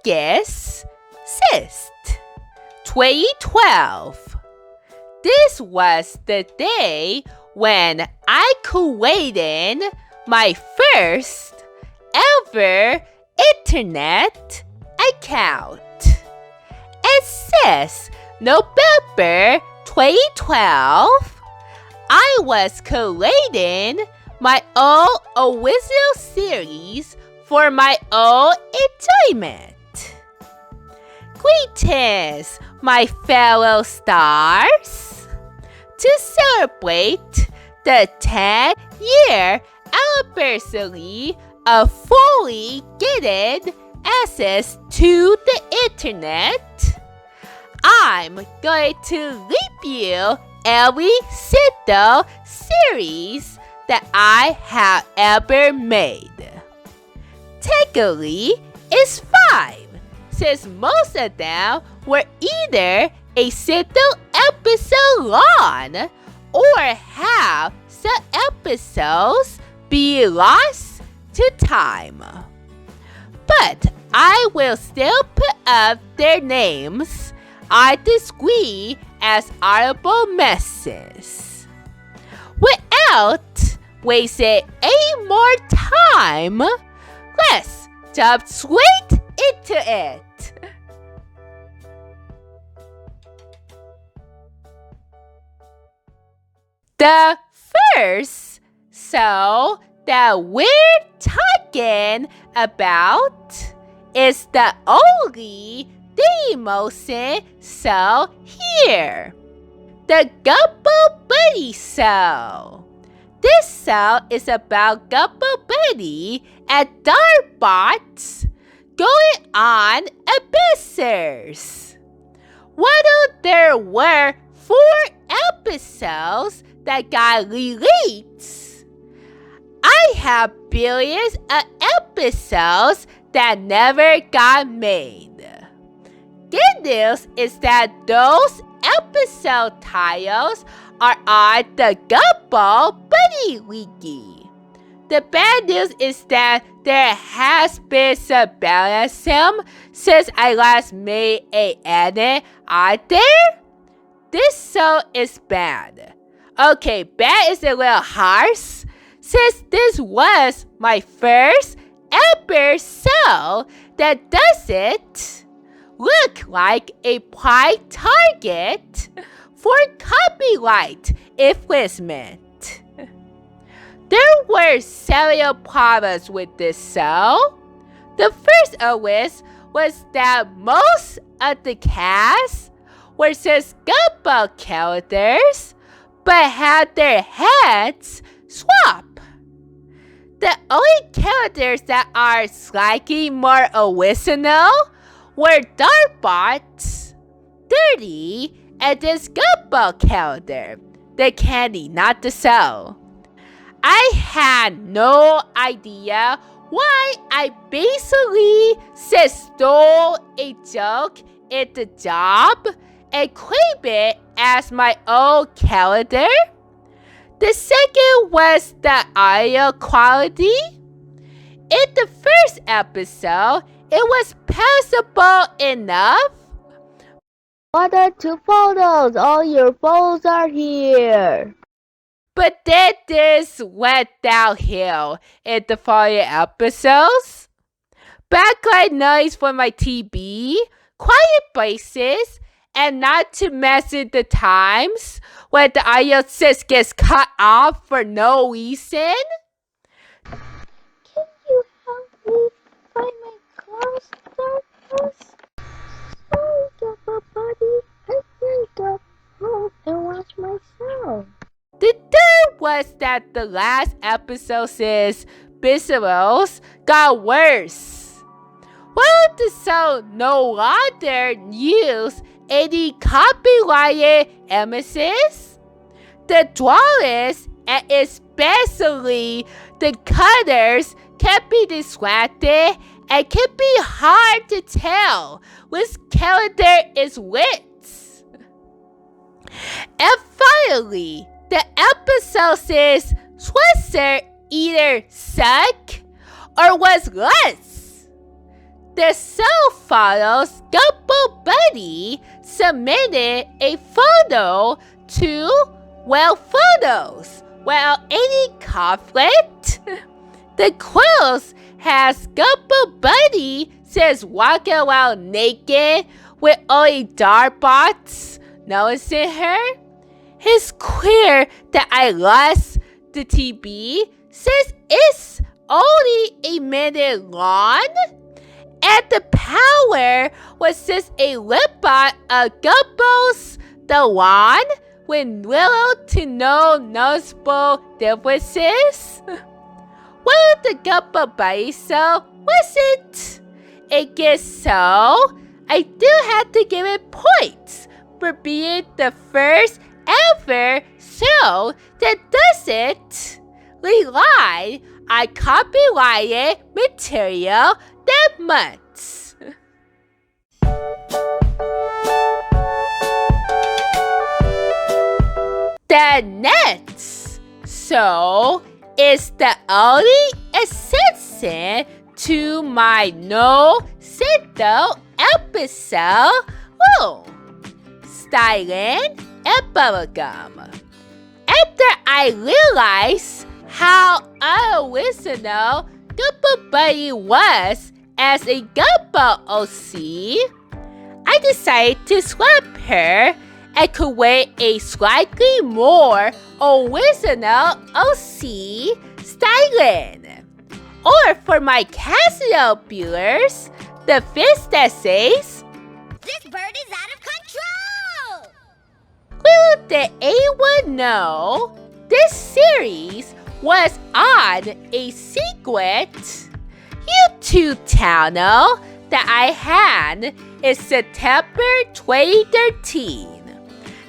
August 6th, 2012. This was the day when I created my first ever internet account. It says November 2012. I was creating my own original series for my own enjoyment. Greetings, my fellow stars! To celebrate the 10-year anniversary of fully getting access to the internet, I'm going to review every single series that I have ever made. Technically, it's 5, since most of them were either a single episode long or have some episodes be lost to time. But I will still put up their names on the screen as audible messages. Without wasting any more time, let's jump straight into it. The first show that we're talking about is the only Daily-Motion show here, the Gumballbunny Show. This show is about Gumballbunny and Dartbots going on adventures. While there were 4 episodes that got released, I have billions of episodes that never got made. Good news is that those episode titles are on the Gumballbunny Wiki. The bad news is that there has been some balancing since I last made an edit on there. This show is bad. Okay, bad is a little harsh, since this was my first ever show that doesn't look like a prime target for copyright infringement. There were several problems with this show. The first of which was that most of the cast were just Gumball characters, but had their heads swapped. The only characters that are slightly more original were Dartbots, Dirty, and this Gumball character, the candy, not the show. I had no idea why I basically just stole a joke in the job and claimed it as my own character. The second was the audio quality. In the first episode, it was passable enough. What are 2 photos? All your photos are here. But then this went downhill in the following episodes. Backlight noise from my TV, quiet places, and not to mention the times when the audio just gets cut off for no reason. Can you help me find my clothes, Darkness? Sorry, Gumballbunny. I can't go home and watch myself. The third was that the last episode's visuals got worse. While the show no longer used any copyrighted images, the drawings and especially the colors can be distracted and can be hard to tell which character is which. And finally, the episode's Twister either suck or was less. The show follows Gumballbunny submitted a photo to photos. Any conflict? The quiz has Gumballbunny says walking around naked with only dartbots noticing her. His queer that I lost the TB says it's only a minute long. And the power was just a lip-on of Gumball's The One with little to no noticeable differences. Well, the Gumballbunny Show wasn't. I guess so. I do have to give it points for being the first ever show that doesn't rely on copyrighted material that much. The next show is the only exception to my no Sklyn episode. Sklyn and Bubblegum. After I realized how unoriginal Gumballbunny was as a Gumball OC, I decided to swap her and create a slightly more original OC, Sklyn. Or for my casual viewers, the fish that says, "This bird is out of control!" Will the anyone know this series was on a secret YouTube channel that I had in September 2013?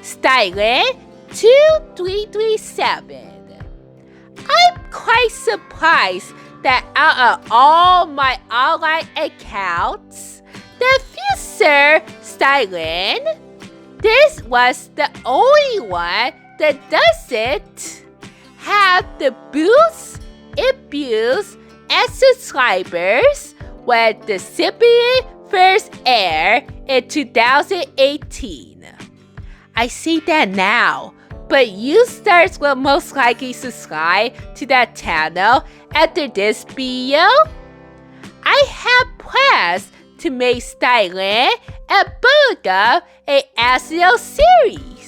Sklyn 2337. I'm quite surprised that out of all my online accounts, the future Sklyn, this was the only one that doesn't have the boosts it views and subscribers when the recipient first aired in 2018. I see that now, but users will most likely subscribe to that channel after this video. I have plans to make Sklyn and Bubblegum a SEO series.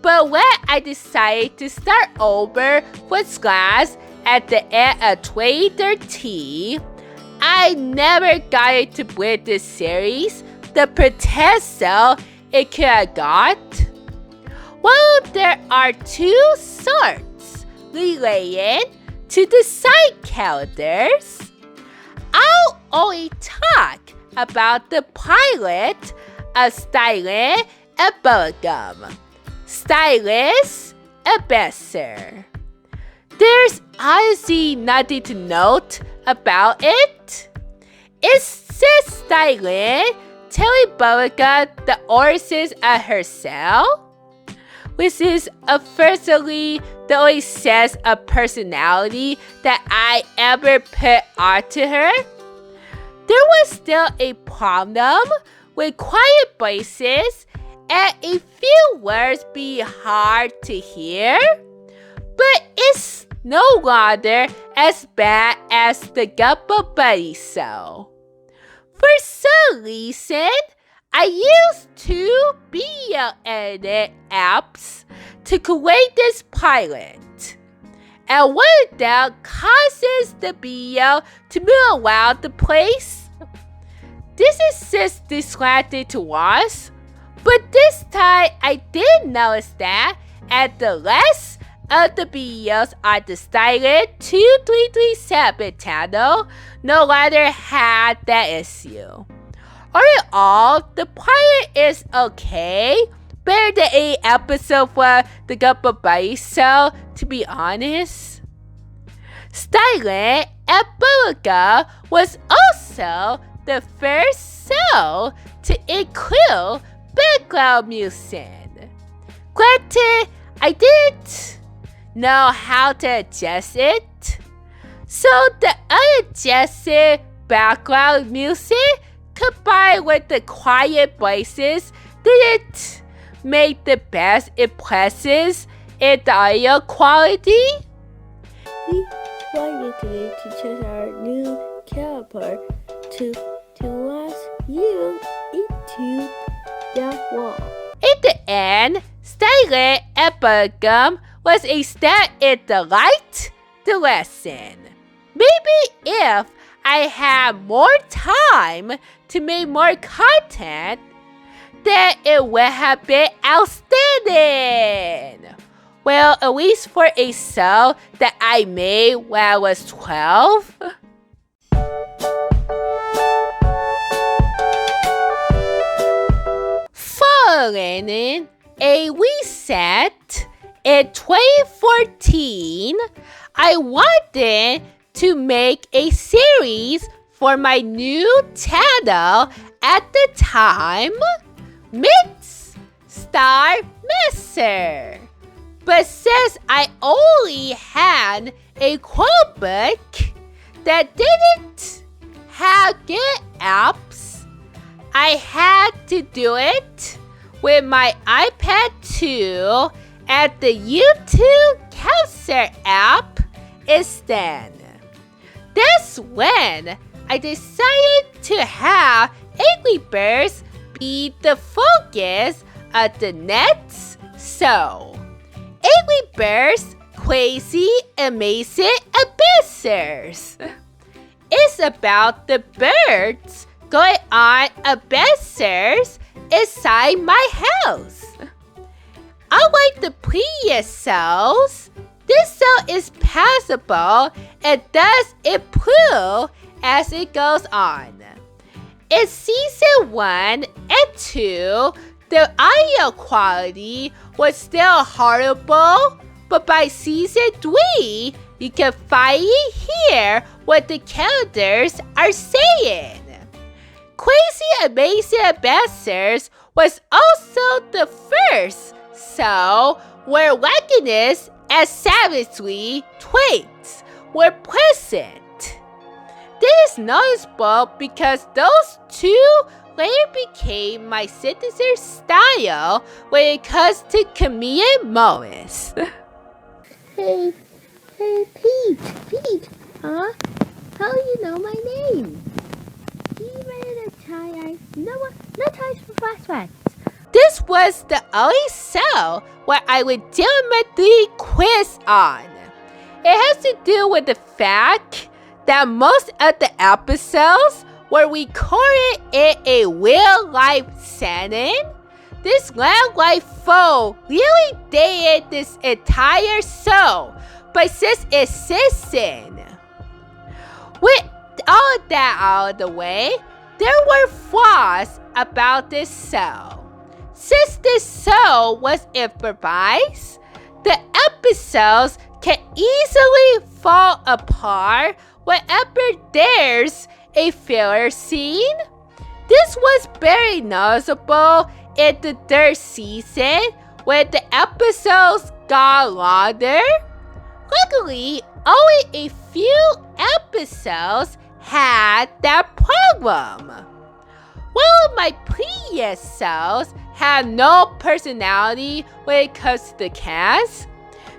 But when I decided to start over with class at the end of 2013, I never got it to win this series the potential it could have got. Well, there are two sorts related to the side calendars. I'll only talk about the pilot of Sklyn and Bubblegum, Stylist Ambassador. There's honestly nothing to note about it. It's just Sklyn telling Bubblegum the origins of herself, which is officially the only sense of personality that I ever put onto her. There was still a problem with quiet voices and a few words being hard to hear, but it's no longer as bad as the Gumballbunny Show. For some reason, I used two video editing apps to create this pilot, and one of them causes the video to move around the place. This is just distracting to us, but this time I did notice that at the rest of the videos on the Sklyn 2337 channel no longer had that issue. All in all, the pilot is okay, better than any episode for the Gumballbunny Show, to be honest. Sklyn and Bubblegum was also the first show to include background music. Granted, I didn't know how to adjust it, so the unadjusted background music combined with the quiet voices didn't make the best impressions in the audio quality. We wanted today to choose our new character to us you into the wall. In the end, Sklyn and Bubblegum was a step in the right direction. Maybe if I had more time to make more content, then it would have been outstanding. Well, at least for a show that I made when I was 12. Following a reset in 2014, I wanted to make a series for my new channel at the time, Mix Star Messer. But since I only had a Chromebook that didn't have good apps, I had to do it with my iPad 2 and the YouTube Crazier app instead. That's when I decided to have Angry Birds be the focus of the next show. Angry Birds, Crazy, Amazing Adventures. It's about the birds going on adventures inside my house. Unlike the previous shows, this show is passable and does improve as it goes on. In season 1 and 2, the audio quality was still horrible, but by season 3, you can finally hear what the characters are saying. Crazy Amazing Adventures was also the first show where wackiness and savagery traits were present. This is noticeable because those two later became my signature style when it comes to comedic moments. Hey, Pete, huh? How do you know my name? Even a tie, no ties for flashbacks. This was the only show where I would legitimately quiz on. It has to do with the fact that most of the episodes were recorded in a real-life setting. This real-life foe really dated this entire show, but since its season. With all of that out of the way, there were flaws about this show. Since this show was improvised, the episodes can easily fall apart whenever there's a filler scene. This was very noticeable in the third season when the episodes got longer. Luckily, only a few episodes had that problem. While my previous shows had no personality when it comes to the cast,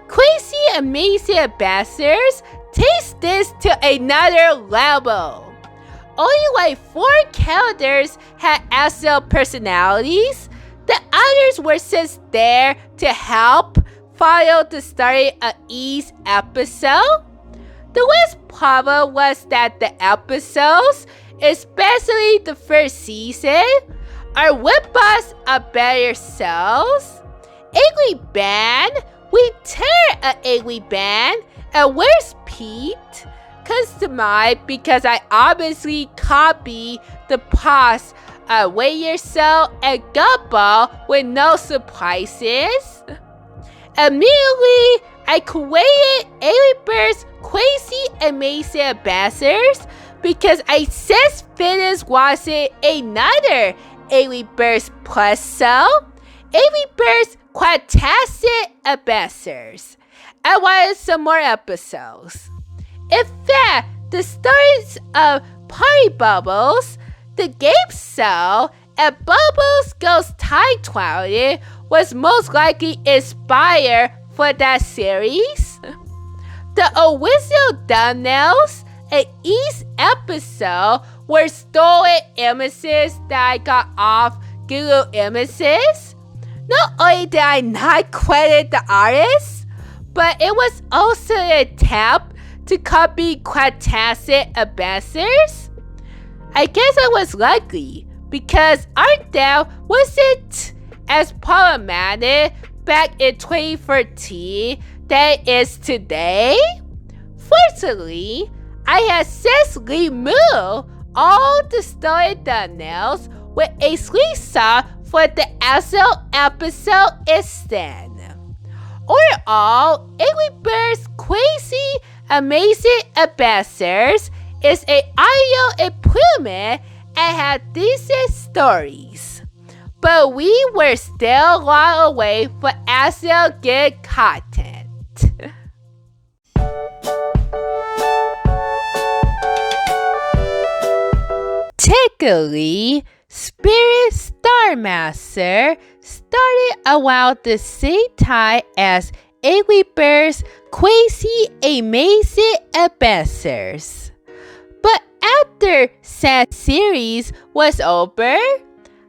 Crazy Amazing Adventures takes this to another level. Only like 4 characters had actual personalities. The others were just there to help follow the story of each episode. The worst problem was that the episodes, especially the first season, are rip-offs of better shows. Angry Band, we turn an Angry Band, and where's Pete? Comes to mind because I obviously copied the plots of Crazier Show and Gumball with no surprises. Immediately, I created Angry Birds Crazy Amazing Adventures because I just finished watching another Angry Birds Plus show, Angry Birds Fantastic Adventures. I wanted some more episodes. In fact, the stories of Party Bubbles, the game show, and Bubbles Goes Time Traveling was most likely inspired for that series. The original thumbnails in each episode were stolen images that I got off Google Images. Not only did I not credit the artist, but it was also an attempt to copy Quantastic Adventures. I guess I was lucky because art theft wasn't as problematic back in 2013 than it is today. Fortunately, I had since removed all the stolen thumbnails with a screenshot for the actual episode instead. Overall, Angry Birds Crazy Amazing Adventures is an audio improvement and had decent stories. But we were still a long away from actual good content. Technically, Spirit Star Master started around the same time as Angry Birds Crazy Amazing Adventures. But after that series was over,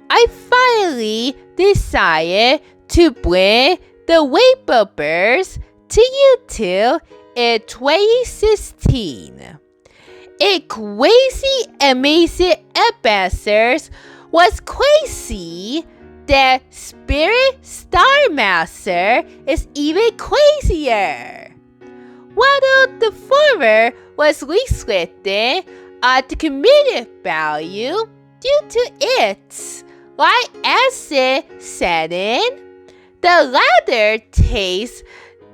I finally decided to bring the Rainbow Birds to YouTube in 2016. A Crazy Amazing Adventures was crazy that Spirit Star Master is even crazier. While the former was restricted on the community value due to its light acid setting, the latter takes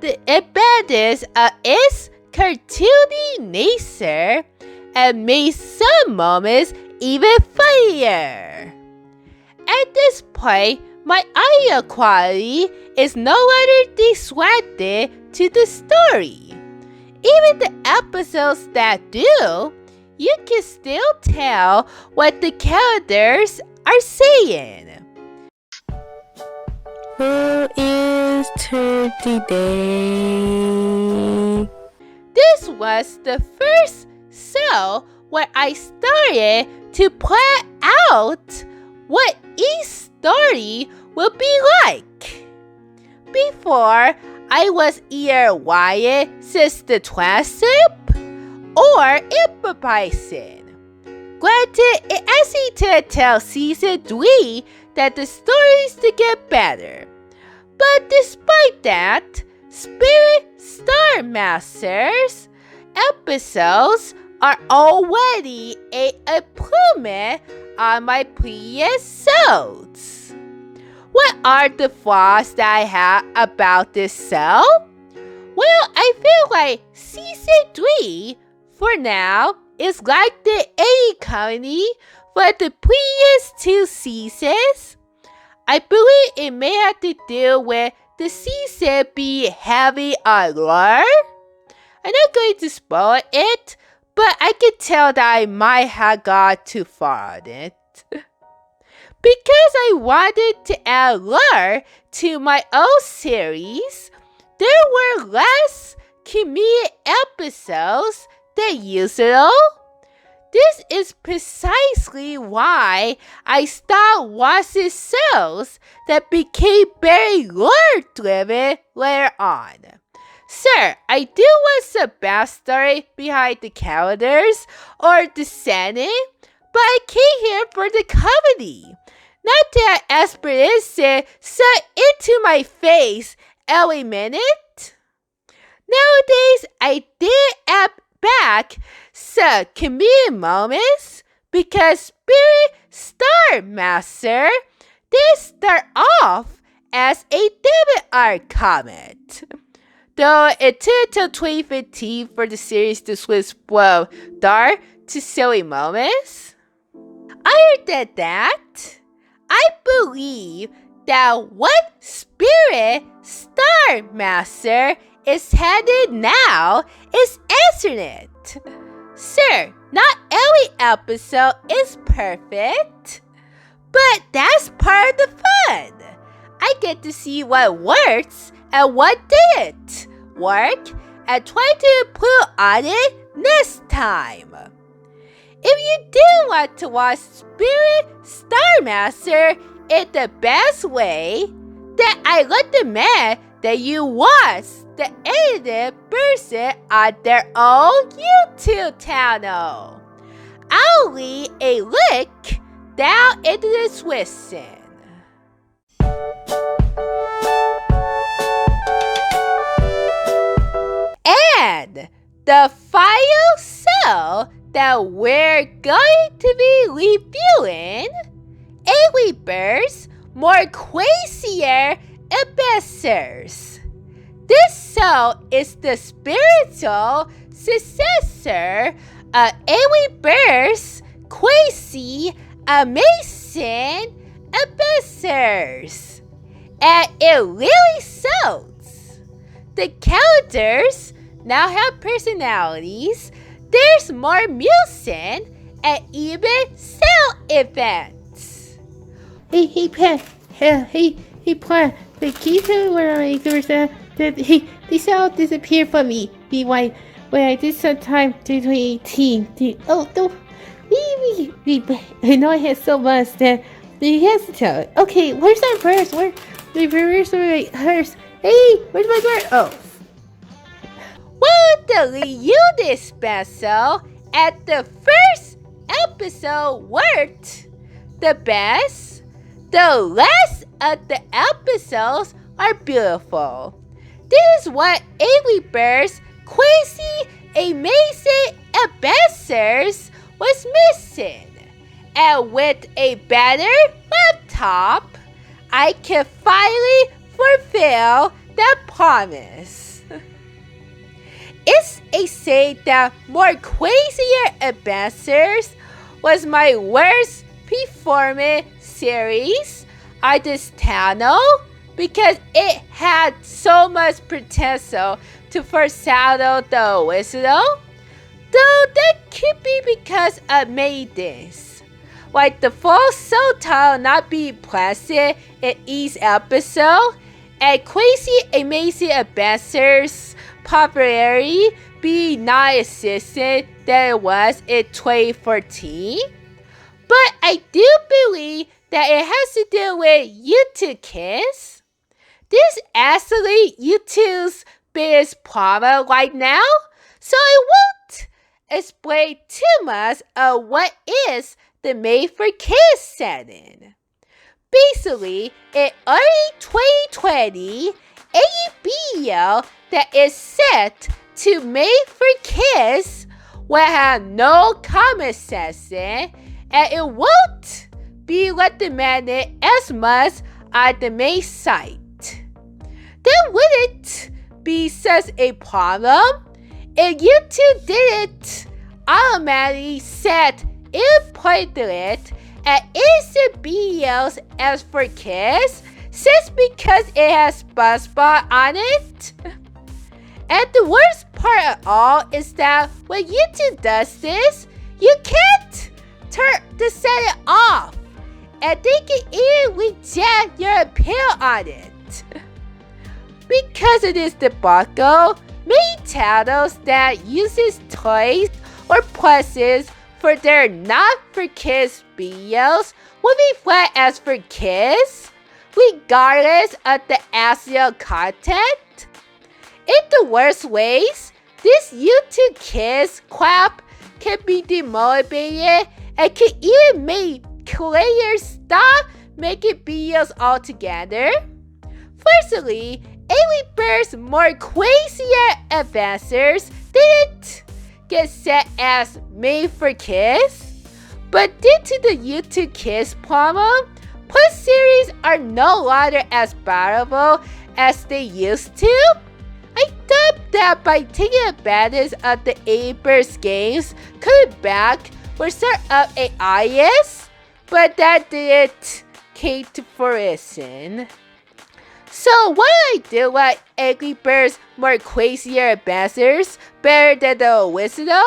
the advantage of its cartoony nature and makes some moments even funnier. At this point, my audio quality is no longer distracted to the story. Even the episodes that do, you can still tell what the characters are saying. Who is Turkey Day? This was the first show where I started to plan out what each story would be like. Before, I was either Wyatt, Sister Twasip, or improvising. Granted, it actually took till season 3 that the stories to get better. But despite that, Spirit Star Masters episodes are already an improvement on my previous shows. What are the flaws that I have about this show? Well, I feel like season 3, for now, is like the A comedy for the previous 2 seasons. I believe it may have to do with the season being heavy on lore. I'm not going to spoil it, but I can tell that I might have gone too far on it. Because I wanted to add lore to my own series, there were less comedic episodes than usual. This is precisely why I stopped watching shows that became very lore-driven later on. Sure, I do want some backstory behind the characters or the setting, but I came here for the comedy. Not to have aspiration set into my face every minute. Nowadays, I did add back some comedic moments because Spirit Star Master did start off as a debut art comic. Though it took till 2015 for the series to switch from dark to silly moments. Other than that, I believe that what Spirit Star Master is headed now is internet. Sure, Not every episode is perfect, but that's part of the fun. I get to see what works and what didn't work and try to improve on it next time. If you do want to watch Spirit Star Master in the best way, then I recommend that you watch the edited version on their own YouTube channel. I'll leave a link down in the description. And the final show that we're going to be reviewing, Angry Birds More Crazier Adventures. This show is the spiritual successor of Angry Birds Crazy Amazing Adventures, and it really shows. The characters now have personalities, there's more music, and even sound events. Hey, Pat. Hey, Pat. The key to where I that this all disappeared from me. When I did some time to 2018. Oh, no. I know I had so much that you have to tell it. Okay, where's that verse? Where's my verse? Hey, where's my verse? Oh. Well, the reunion special at the first episode worked the best. The rest of the episodes are beautiful. This is what Angry Birds Crazy Amazing Adventures was missing. And with a better laptop, I can finally fulfill that promise. It's a shame that More Crazier Adventures was my worst performing series on this channel because it had so much potential to foreshadow the original. Though that could be because I made this. Like the full subtitle not being present in each episode, and Crazy Amazing Adventures popularity being non-existent than it was in 2014. But I do believe that it has to do with YouTube Kids. This is actually YouTube's biggest problem right now, so I won't explain too much of what is the Made for Kids setting. Basically, in early 2020, a video that is set to Made for Kids will have no comment section, and it won't be recommended as much on the main site. There wouldn't be such a problem if YouTube didn't automatically set inappropriate and innocent videos as for kids just because it has SpongeBob on it. And the worst part of all is that when YouTube does this, you can't turn the setting off, and they can even reject your appeal on it. Because of this debacle, many channels that uses toys or plushes for their not for kids videos will be flagged as for kids, regardless of the actual content. In the worst ways, this YouTube Kids crap can be demotivated and can even make creators stop making videos altogether. Firstly, Angry Birds More Crazier Adventures didn't get set as Made for Kids, but due to the YouTube Kids problem, plus series are no longer as valuable as they used to. I thought that by taking advantage of the Angry Birds games coming back would start up an audience, but that didn't came to fruition. So what I do with Angry Birds More Crazier Adventures better than the original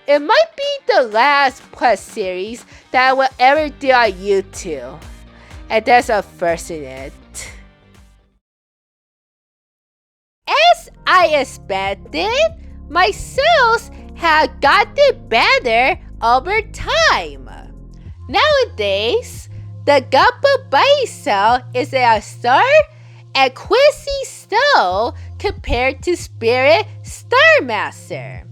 It might be the last Plus series that I will ever do on YouTube. And there's a first in it. As I expected, my sales have gotten better over time. Nowadays, the Gumballbunny Show is a star and quizzy show compared to Spirit Star Master.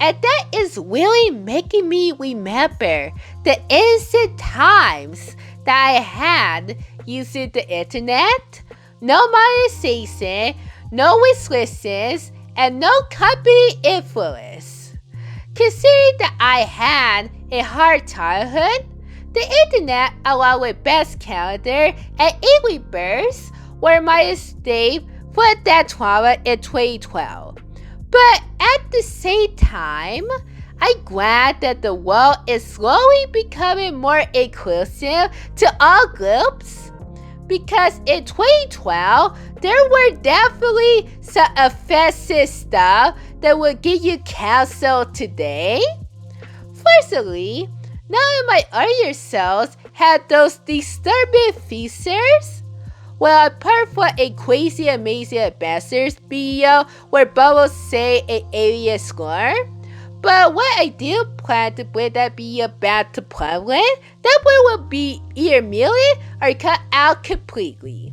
And that is really making me remember the innocent times that I had using the internet, no monetization, no restrictions, and no company influence. Considering that I had a hard childhood, the internet, along with Best Calendar and Angry Birds, were my escape for that trauma in 2012. But at the same time, I'm glad that the world is slowly becoming more inclusive to all groups. Because in 2012, there were definitely some offensive stuff that would get you canceled today. Firstly, none of my earlier shows had those disturbing features. Well, apart from a crazy amazing adventures video where Bubbles say an alien slur. But what I do plan to bring that video back to public, that one will be either Mielyn or cut out completely.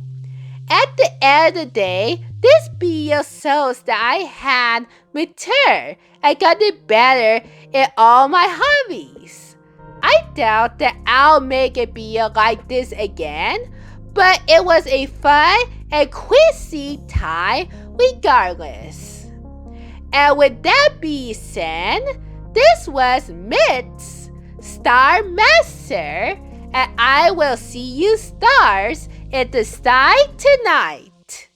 At the end of the day, this video shows that I had matured and gotten better in all my hobbies. I doubt that I'll make a video like this again, but it was a fun and quizzy time regardless. And with that being said, this was Mit's Star Master, and I will see you stars in the sky tonight.